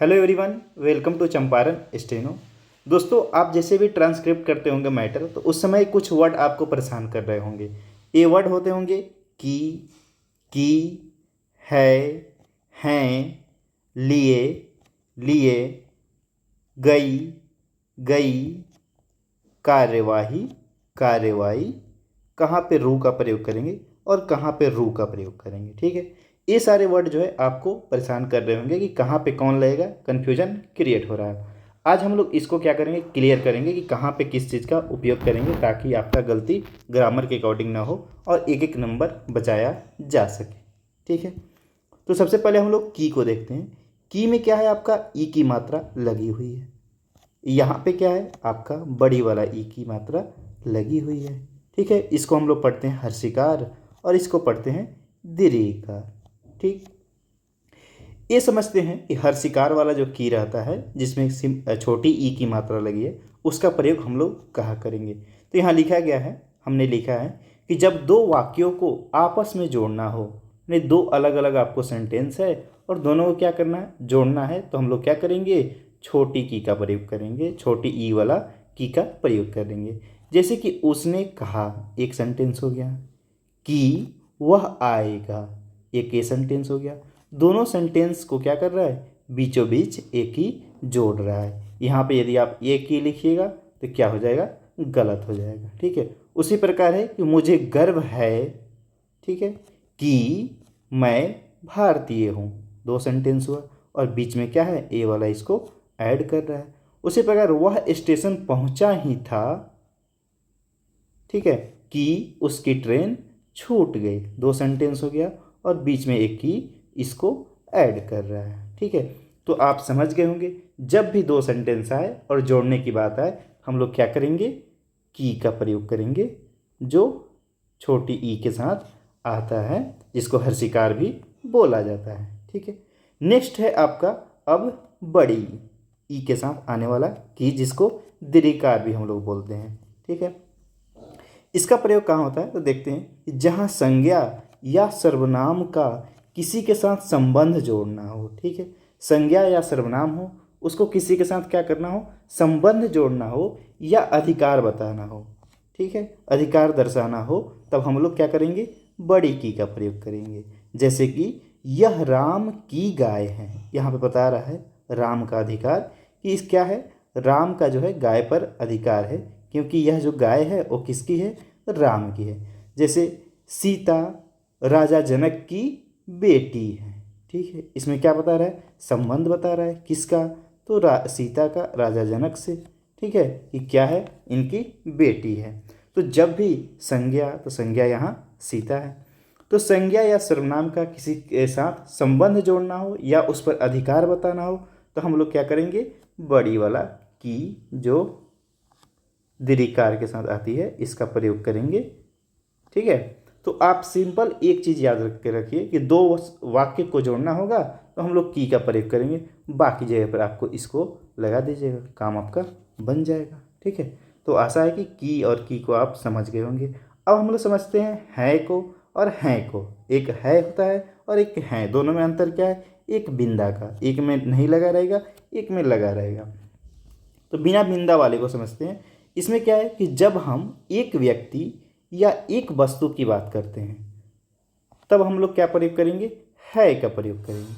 Hello everyone, welcome to Champaran steno. दोस्तों, आप जैसे भी ट्रांसक्रिप्ट करते होंगे मैटर, तो उस समय कुछ वर्ड आपको परेशान कर रहे होंगे। ये वर्ड होते होंगे की, है, हैं, लिए, लिए, गई, गई, कार्यवाही, कार्यवाही। कहाँ पे रू का प्रयोग करेंगे और कहाँ पे रू का प्रयोग करेंगे। ठीक है, ये सारे वर्ड जो है आपको परेशान कर रहे होंगे कि कहाँ पे कौन लगेगा, कन्फ्यूजन क्रिएट हो रहा है। आज हम लोग इसको क्या करेंगे, क्लियर करेंगे कि कहाँ पे किस चीज़ का उपयोग करेंगे ताकि आपका गलती ग्रामर के अकॉर्डिंग ना हो और एक एक नंबर बचाया जा सके। ठीक है, तो सबसे पहले हम लोग की को देखते हैं। की में क्या है, आपका ई की मात्रा लगी हुई है। यहाँ पे क्या है, आपका बड़ी वाला ई की मात्रा लगी हुई है। ठीक है, इसको हम लोग पढ़ते हैं हर्षिकार और इसको पढ़ते हैं दीर्घिकार। ठीक, ये समझते हैं कि हर्षिकार वाला जो की रहता है जिसमें छोटी ई की मात्रा लगी है, उसका प्रयोग हम लोग कहाँ करेंगे। तो यहाँ लिखा गया है, हमने लिखा है कि जब दो वाक्यों को आपस में जोड़ना हो, यानी दो अलग अलग आपको सेंटेंस है और दोनों को क्या करना है, जोड़ना है, तो हम लोग क्या करेंगे, छोटी की का प्रयोग करेंगे, छोटी ई वाला की का प्रयोग करेंगे। जैसे कि उसने कहा, एक सेंटेंस हो गया। कि वह आएगा, एक ये सेंटेंस हो गया। दोनों सेंटेंस को क्या कर रहा है, बीचों बीच एक ही जोड़ रहा है। यहाँ पे यदि आप एक ही लिखिएगा तो क्या हो जाएगा, गलत हो जाएगा। ठीक है, उसी प्रकार है कि मुझे गर्व है, ठीक है, कि मैं भारतीय हूँ, दो सेंटेंस हुआ और बीच में क्या है, ए वाला इसको ऐड कर रहा है। उसी प्रकार वह स्टेशन पहुँचा ही था, ठीक है, कि उसकी ट्रेन छूट गई, दो सेंटेंस हो गया और बीच में एक की इसको ऐड कर रहा है। ठीक है, तो आप समझ गए होंगे, जब भी दो सेंटेंस आए और जोड़ने की बात आए, हम लोग क्या करेंगे, की का प्रयोग करेंगे, जो छोटी ई के साथ आता है, जिसको हर्षिकार भी बोला जाता है। ठीक है, नेक्स्ट है आपका अब बड़ी ई के साथ आने वाला की, जिसको दीर्घिकार भी हम लोग बोलते हैं। ठीक है, इसका प्रयोग कहाँ होता है, तो देखते हैं कि जहाँ संज्ञा या सर्वनाम का किसी के साथ संबंध जोड़ना हो। ठीक है, संज्ञा या सर्वनाम हो, उसको किसी के साथ क्या करना हो, संबंध जोड़ना हो या अधिकार बताना हो। ठीक है, अधिकार दर्शाना हो, तब हम लोग क्या करेंगे, बड़ी की का प्रयोग करेंगे। जैसे कि यह राम की गाय है, यहाँ पे बता रहा है राम का अधिकार, कि इस क्या है, राम का जो है गाय पर अधिकार है, क्योंकि यह जो गाय है वो किसकी है, राम की है। जैसे सीता राजा जनक की बेटी है। ठीक है, इसमें क्या बता रहा है, संबंध बता रहा है, किसका, तो सीता का राजा जनक से। ठीक है, कि क्या है, इनकी बेटी है। तो जब भी संज्ञा, तो संज्ञा यहाँ सीता है। तो संज्ञा या सर्वनाम का किसी के साथ संबंध जोड़ना हो या उस पर अधिकार बताना हो, तो हम लोग क्या करेंगे, बड़ी वाला की जो दीर्घिकार के साथ आती है, इसका प्रयोग करेंगे। ठीक है, तो आप सिंपल एक चीज़ याद रख के रखिए कि दो वाक्य को जोड़ना होगा तो हम लोग की का प्रयोग करेंगे, बाकी जगह पर आपको इसको लगा दीजिएगा, काम आपका बन जाएगा। ठीक है, तो आशा है कि की और की को आप समझ गए होंगे। अब हम लोग समझते हैं है को और हैं को। एक है होता है और एक हैं, दोनों में अंतर क्या है, एक बिंदा का, एक में नहीं लगा रहेगा, एक में लगा रहेगा। तो बिना बिंदा वाले को समझते हैं। इसमें क्या है कि जब हम एक व्यक्ति या एक वस्तु की बात करते हैं, तब हम लोग क्या प्रयोग करेंगे, है का प्रयोग करेंगे,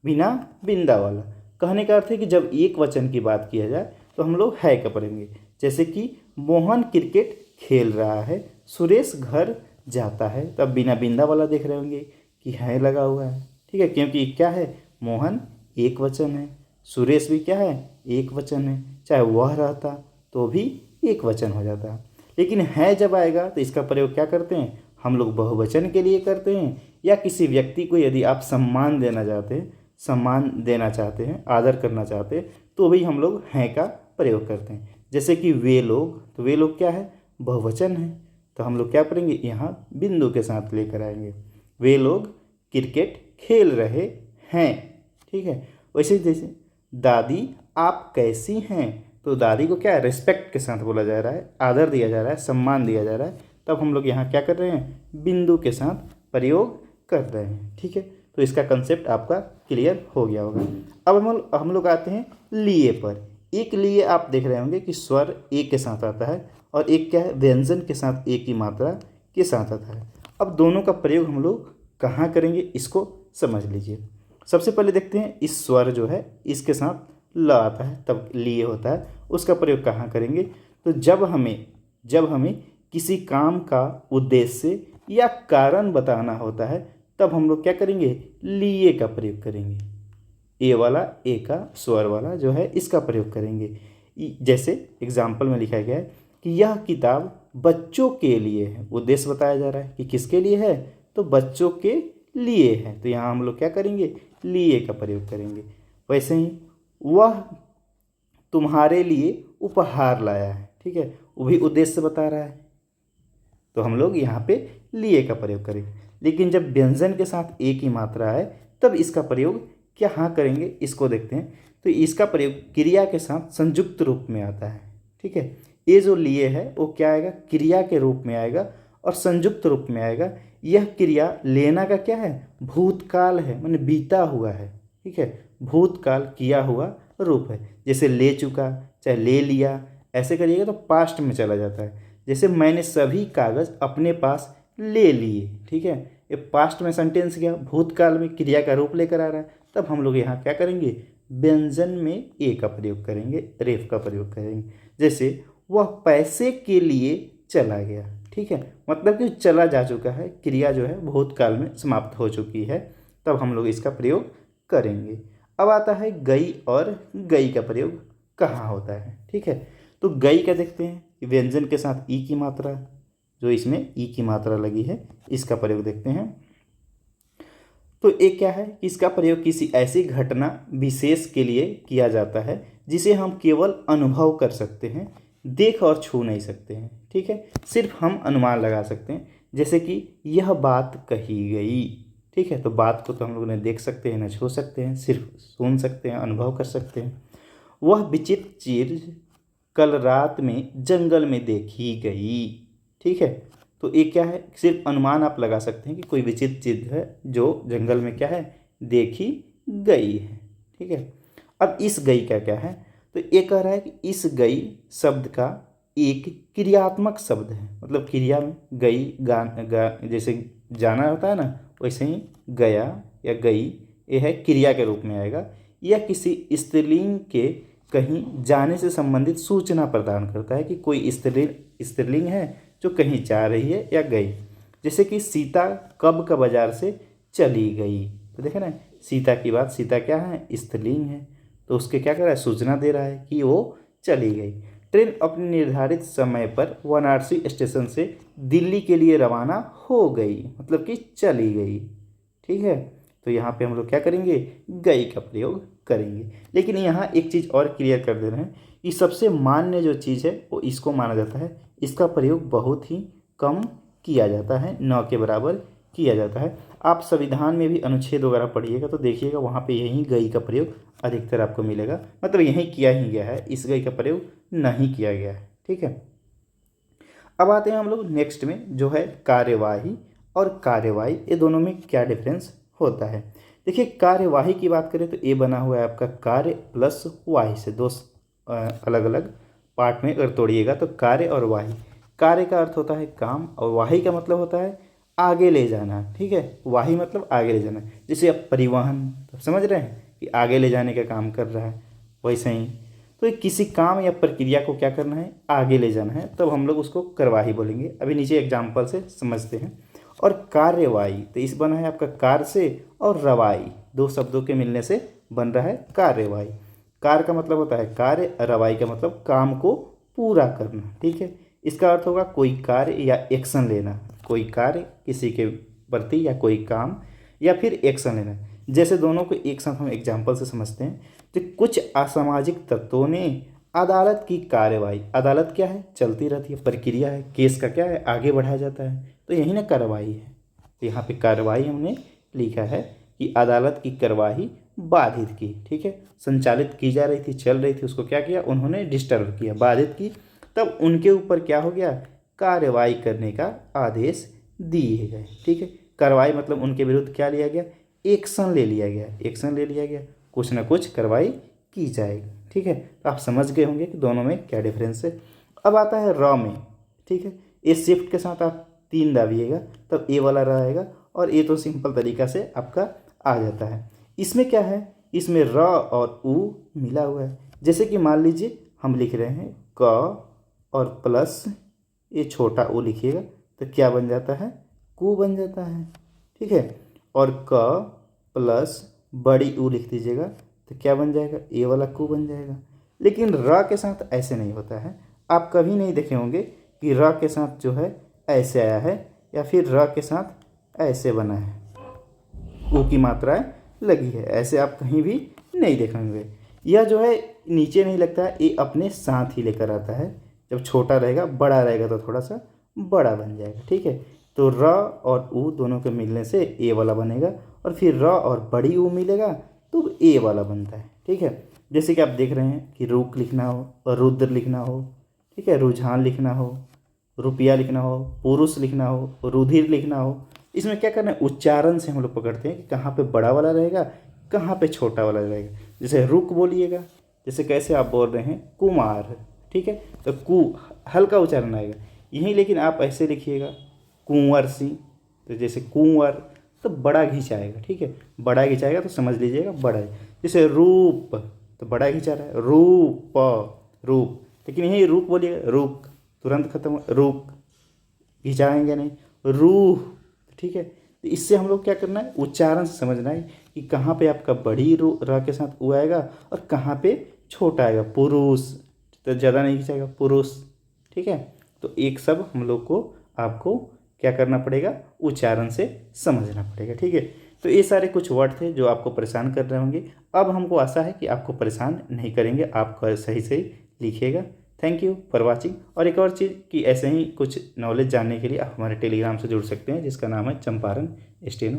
बिना बिंदा वाला। कहने का अर्थ है कि जब एक वचन की बात किया जाए तो हम लोग है का पढ़ेंगे। जैसे कि मोहन क्रिकेट खेल रहा है, सुरेश घर जाता है, तब बिना बिंदा वाला देख रहे होंगे कि है लगा हुआ है। ठीक है, क्योंकि क्या है, मोहन एक वचन है, सुरेश भी क्या है, एक वचन है, चाहे वह रहता तो भी एक वचन हो जाता। लेकिन है जब आएगा तो इसका प्रयोग क्या करते हैं, हम लोग बहुवचन के लिए करते हैं, या किसी व्यक्ति को यदि आप सम्मान देना चाहते हैं, सम्मान देना चाहते हैं, आदर करना चाहते हैं, तो भी हम लोग हैं का प्रयोग करते हैं। जैसे कि वे लोग, तो वे लोग क्या है, बहुवचन है, तो हम लोग क्या करेंगे, यहाँ बिंदु के साथ लेकर आएंगे, वे लोग क्रिकेट खेल रहे हैं। ठीक है, वैसे जैसे दादी आप कैसी हैं, तो दादी को क्या है, रिस्पेक्ट के साथ बोला जा रहा है, आदर दिया जा रहा है, सम्मान दिया जा रहा है, तब हम लोग यहाँ क्या कर रहे हैं, बिंदु के साथ प्रयोग कर रहे हैं। ठीक है, तो इसका कंसेप्ट आपका क्लियर हो गया होगा। अब हम लोग आते हैं लिए पर। एक लिए आप देख रहे होंगे कि स्वर एक के साथ आता है और एक क्या है, व्यंजन के साथ एक की मात्रा के साथ आता है। अब दोनों का प्रयोग हम लोग कहाँ करेंगे इसको समझ लीजिए। सबसे पहले देखते हैं इस स्वर जो है इसके साथ ल आता है तब लिए होता है, उसका प्रयोग कहाँ करेंगे। तो जब हमें किसी काम का उद्देश्य या कारण बताना होता है तब हम लोग क्या करेंगे, लिए का प्रयोग करेंगे। ए वाला, ए का स्वर वाला जो है इसका प्रयोग करेंगे। जैसे एग्जाम्पल में लिखा गया है कि यह किताब बच्चों के लिए है। उद्देश्य बताया जा रहा है कि किसके लिए है, तो बच्चों के लिए है, तो यहाँ हम लोग क्या करेंगे, लिए का प्रयोग करेंगे। वैसे ही वह तुम्हारे लिए उपहार लाया है, ठीक है, वो भी उद्देश्य बता रहा है, तो हम लोग यहाँ पे लिए का प्रयोग करेंगे। लेकिन जब व्यंजन के साथ एक ही मात्रा है तब इसका प्रयोग क्या हाँ करेंगे, इसको देखते हैं। तो इसका प्रयोग क्रिया के साथ संयुक्त रूप में आता है, ठीक है। ये जो लिए है वो क्या आएगा, क्रिया के रूप में आएगा और संयुक्त रूप में आएगा। यह क्रिया लेना का क्या है, भूतकाल है, माने बीता हुआ है, ठीक है, भूतकाल किया हुआ रूप है। जैसे ले चुका, चाहे ले लिया, ऐसे करिएगा तो पास्ट में चला जाता है। जैसे मैंने सभी कागज़ अपने पास ले लिए, ठीक है, ये पास्ट में सेंटेंस गया, भूतकाल में क्रिया का रूप लेकर आ रहा है, तब हम लोग यहाँ क्या करेंगे, व्यंजन में ए का प्रयोग करेंगे, रेफ का प्रयोग करेंगे। जैसे वह पैसे के लिए चला गया, ठीक है, मतलब कि चला जा चुका है, क्रिया जो है भूतकाल में समाप्त हो चुकी है, तब हम लोग इसका प्रयोग करेंगे। अब आता है गई, और गई का प्रयोग कहाँ होता है, ठीक है। तो गई का देखते हैं, व्यंजन के साथ ई की मात्रा, जो इसमें ई की मात्रा लगी है, इसका प्रयोग देखते हैं। तो एक क्या है, इसका प्रयोग किसी ऐसी घटना विशेष के लिए किया जाता है जिसे हम केवल अनुभव कर सकते हैं, देख और छू नहीं सकते हैं, ठीक है, सिर्फ हम अनुमान लगा सकते हैं। जैसे कि यह बात कही गई, ठीक है, तो बात को तो हम लोग ने देख सकते हैं, न छू सकते हैं, सिर्फ सुन सकते हैं, अनुभव कर सकते हैं। वह विचित्र चीज कल रात में जंगल में देखी गई, ठीक है, तो ये क्या है, सिर्फ अनुमान आप लगा सकते हैं कि कोई विचित्र चीज है जो जंगल में क्या है, देखी गई है, ठीक है। अब इस गई का क्या है, तो ये कह रहा है कि इस गई शब्द का एक क्रियात्मक शब्द है, मतलब क्रिया में गई जैसे जाना होता है ना, वैसे ही गया या गई ये है क्रिया के रूप में आएगा। यह किसी स्त्रीलिंग के कहीं जाने से संबंधित सूचना प्रदान करता है कि कोई स्त्रीलिंग है जो कहीं जा रही है या गई। जैसे कि सीता कब का बाजार से चली गई, तो देखे ना, सीता की बात, सीता क्या है, स्त्रीलिंग है, तो उसके क्या कर रहा है, सूचना दे रहा है कि वो चली गई। ट्रेन अपने निर्धारित समय पर वाराणसी स्टेशन से दिल्ली के लिए रवाना हो गई, मतलब कि चली गई, ठीक है। तो यहाँ पे हम लोग क्या करेंगे, गई का प्रयोग करेंगे। लेकिन यहाँ एक चीज़ और क्लियर कर दे रहे हैं कि सबसे मान्य जो चीज़ है वो इसको माना जाता है, इसका प्रयोग बहुत ही कम किया जाता है, न के बराबर किया जाता है। आप संविधान में भी अनुच्छेद वगैरह पढ़िएगा तो देखिएगा वहाँ पे यही गई का प्रयोग अधिकतर आपको मिलेगा, मतलब यही किया ही गया है, इस गई का प्रयोग नहीं किया गया है, ठीक है। अब आते हैं हम लोग नेक्स्ट में, जो है कार्यवाही और कार्यवाही, ये दोनों में क्या डिफरेंस होता है। देखिए कार्यवाही की बात करें तो ये बना हुआ है आपका कार्य प्लस वाही से, दो अलग अलग पार्ट में अगर तोड़िएगा तो कार्य और वाही। कार्य का अर्थ होता है काम और वाही का मतलब होता है आगे ले जाना, ठीक है, वाही मतलब आगे ले जाना। जैसे अब परिवहन, तो समझ रहे हैं कि आगे ले जाने का काम कर रहा है, वैसे ही तो किसी काम या प्रक्रिया को क्या करना है, आगे ले जाना है, तब हम लोग उसको कार्यवाही बोलेंगे। अभी नीचे एग्जाम्पल से समझते हैं। और कार्यवाही, तो इस बना है आपका कार से, और रवाई, दो शब्दों के मिलने से बन रहा है कार्यवाही। कार का मतलब होता है कार्य, रवाई का मतलब काम को पूरा करना, ठीक है। इसका अर्थ होगा कोई कार्य या एक्शन लेना, कोई कार्य किसी के प्रति या कोई काम या फिर एक्शन लेना। जैसे दोनों को एक साथ हम एग्जाम्पल से समझते हैं। तो कुछ असामाजिक तत्वों ने अदालत की कार्यवाही, अदालत क्या है, चलती रहती है, प्रक्रिया है, केस का क्या है, आगे बढ़ाया जाता है, तो यही ना कार्रवाई है। तो यहाँ पे कार्रवाई हमने लिखा है कि अदालत की कार्यवाही बाधित की, ठीक है, संचालित की जा रही थी, चल रही थी, उसको क्या किया, उन्होंने डिस्टर्ब किया, बाधित की, तब उनके ऊपर क्या हो गया, कार्रवाई करने का आदेश दिए गए, ठीक है। कार्रवाई मतलब उनके विरुद्ध क्या लिया गया, एक्शन ले लिया गया, एक्शन ले लिया गया, कुछ ना कुछ कार्रवाई की जाएगी। ठीक है, तो आप समझ गए होंगे कि दोनों में क्या डिफरेंस है। अब आता है र में। ठीक है, ए शिफ्ट के साथ आप 3 दाबिएगा तब ए वाला र आएगा, और ये तो सिंपल तरीका से आपका आ जाता है। इसमें क्या है, इसमें र और उ मिला हुआ है। जैसे कि मान लीजिए हम लिख रहे हैं क और प्लस ये छोटा उ लिखिएगा तो क्या बन जाता है, कु बन जाता है। ठीक है, और क प्लस बड़ी उ लिख दीजिएगा तो क्या बन जाएगा, ए वाला कु बन जाएगा। लेकिन र के साथ ऐसे नहीं होता है। आप कभी नहीं देखे होंगे कि र के साथ जो है ऐसे आया है या फिर र के साथ ऐसे बना है, उ की मात्राएं लगी है, ऐसे आप कहीं भी नहीं देखेंगे। यह जो है नीचे नहीं लगता है, ये अपने साथ ही लेकर आता है। जब छोटा रहेगा बड़ा रहेगा तो थोड़ा सा बड़ा बन जाएगा। ठीक है, तो र और उ दोनों के मिलने से ए वाला बनेगा, और फिर र और बड़ी उ मिलेगा तो ए वाला बनता है। ठीक है, जैसे कि आप देख रहे हैं कि रुक लिखना हो और रुद्र लिखना हो, ठीक है, रुझान लिखना हो, रुपया लिखना हो, पुरुष लिखना हो, रुधिर लिखना हो, इसमें क्या करना है, उच्चारण से हम लोग पकड़ते हैं कि कहाँ पे बड़ा वाला रहेगा, कहाँ पे छोटा वाला रहेगा। जैसे रुक बोलिएगा, जैसे कैसे आप बोल रहे हैं कुमार, ठीक है, तो कु हल्का उच्चारण आएगा यहीं, लेकिन आप ऐसे लिखिएगा कुंवर सी, तो जैसे कुंवर तो बड़ा घिंचाएगा। ठीक है, बड़ा घिंचाएगा तो समझ लीजिएगा बड़ा है। जैसे रूप तो बड़ा घिंचा रहा है, रूप रूप, लेकिन यही रूप बोलिएगा, रूप तुरंत खत्म, रूप घिंचाएंगे नहीं, रूह। ठीक है, तो इससे हम लोग क्या करना है, उच्चारण से समझना है कि कहाँ पे आपका बड़ी र के साथ उ आएगा और कहाँ पे छोटा आएगा। पुरुष तो ज़्यादा नहीं खिंचाएगा, पुरुष। ठीक है, तो एक सब हम लोग को आपको क्या करना पड़ेगा, उच्चारण से समझना पड़ेगा। ठीक है, तो ये सारे कुछ वर्ड थे जो आपको परेशान कर रहे होंगे। अब हमको आशा है कि आपको परेशान नहीं करेंगे, आप सही सही लिखिएगा। Thank you for watching. और एक और चीज़ कि ऐसे ही कुछ नॉलेज जानने के लिए आप हमारे टेलीग्राम से जुड़ सकते हैं, जिसका नाम है चंपारण स्टेनो।